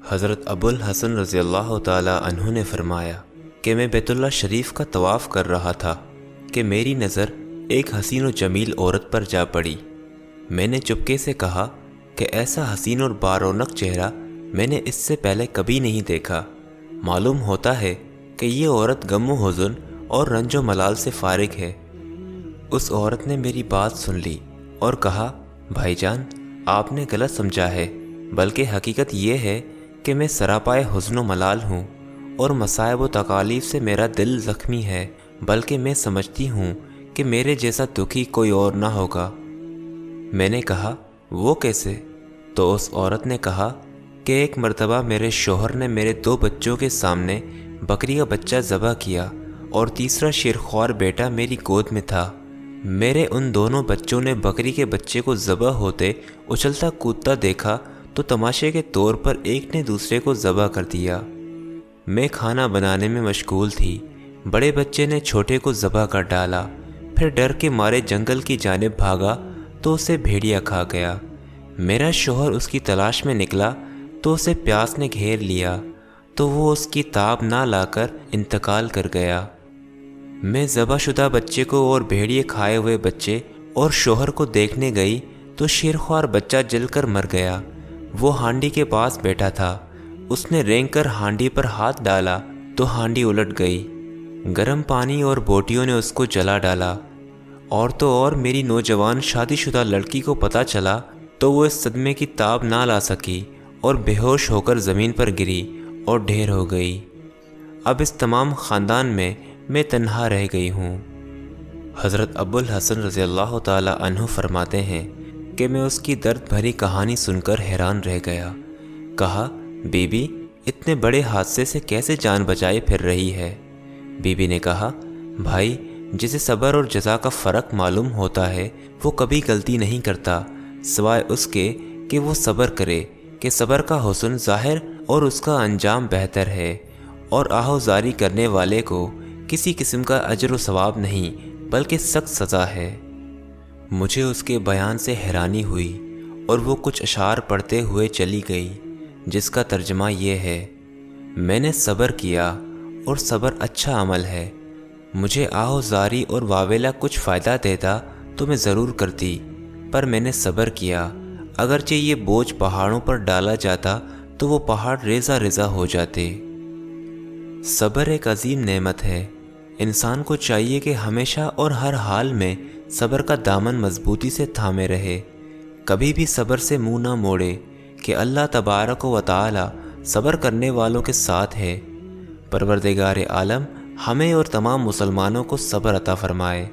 حضرت ابو الحسن رضی اللہ تعالی عنہ نے فرمایا کہ میں بیت اللہ شریف کا طواف کر رہا تھا کہ میری نظر ایک حسین و جمیل عورت پر جا پڑی۔ میں نے چپکے سے کہا کہ ایسا حسین اور بارونق چہرہ میں نے اس سے پہلے کبھی نہیں دیکھا۔ معلوم ہوتا ہے کہ یہ عورت غم و حزن اور رنج و ملال سے فارغ ہے۔ اس عورت نے میری بات سن لی اور کہا، بھائی جان، آپ نے غلط سمجھا ہے، بلکہ حقیقت یہ ہے کہ میں سراپائے حزن و ملال ہوں اور مصائب و تکالیف سے میرا دل زخمی ہے، بلکہ میں سمجھتی ہوں کہ میرے جیسا دکھی کوئی اور نہ ہوگا۔ میں نے کہا، وہ کیسے؟ تو اس عورت نے کہا کہ ایک مرتبہ میرے شوہر نے میرے 2 بچوں کے سامنے بکری کا بچہ ذبح کیا اور تیسرا شیرخوار بیٹا میری گود میں تھا۔ میرے ان دونوں بچوں نے بکری کے بچے کو ذبح ہوتے اچھلتا کودتا دیکھا تو تماشے کے طور پر ایک نے دوسرے کو ذبح کر دیا۔ میں کھانا بنانے میں مشغول تھی، بڑے بچے نے چھوٹے کو ذبح کر ڈالا، پھر ڈر کے مارے جنگل کی جانب بھاگا تو اسے بھیڑیا کھا گیا۔ میرا شوہر اس کی تلاش میں نکلا تو اسے پیاس نے گھیر لیا تو وہ اس کی تاب نہ لا کر انتقال کر گیا۔ میں ذبح شدہ بچے کو اور بھیڑیے کھائے ہوئے بچے اور شوہر کو دیکھنے گئی تو شیرخوار بچہ جل کر مر گیا۔ وہ ہانڈی کے پاس بیٹھا تھا، اس نے رینگ کر ہانڈی پر ہاتھ ڈالا تو ہانڈی الٹ گئی۔ گرم پانی اور بوٹیوں نے اس کو جلا ڈالا۔ اور تو اور میری نوجوان شادی شدہ لڑکی کو پتہ چلا تو وہ اس صدمے کی تاب نہ لا سکی اور بے ہوش ہو کر زمین پر گری اور ڈھیر ہو گئی۔ اب اس تمام خاندان میں تنہا رہ گئی ہوں۔ حضرت ابو الحسن رضی اللہ تعالی عنہ فرماتے ہیں کہ میں اس کی درد بھری کہانی سن کر حیران رہ گیا۔ کہا، بی بی اتنے بڑے حادثے سے کیسے جان بچائے پھر رہی ہے؟ بی بی نے کہا، بھائی، جسے صبر اور جزا کا فرق معلوم ہوتا ہے وہ کبھی غلطی نہیں کرتا سوائے اس کے کہ وہ صبر کرے کہ صبر کا حسن ظاہر اور اس کا انجام بہتر ہے، اور آہوزاری کرنے والے کو کسی قسم کا اجر و ثواب نہیں بلکہ سخت سزا ہے۔ مجھے اس کے بیان سے حیرانی ہوئی اور وہ کچھ اشعار پڑھتے ہوئے چلی گئی جس کا ترجمہ یہ ہے، میں نے صبر کیا اور صبر اچھا عمل ہے۔ مجھے آہوزاری اور واویلا کچھ فائدہ دیتا تو میں ضرور کرتی، پر میں نے صبر کیا۔ اگرچہ یہ بوجھ پہاڑوں پر ڈالا جاتا تو وہ پہاڑ ریزہ ریزہ ہو جاتے۔ صبر ایک عظیم نعمت ہے۔ انسان کو چاہیے کہ ہمیشہ اور ہر حال میں صبر کا دامن مضبوطی سے تھامے رہے، کبھی بھی صبر سے منہ نہ موڑے کہ اللہ تبارک و تعالی صبر کرنے والوں کے ساتھ ہے۔ پروردگار عالم ہمیں اور تمام مسلمانوں کو صبر عطا فرمائے۔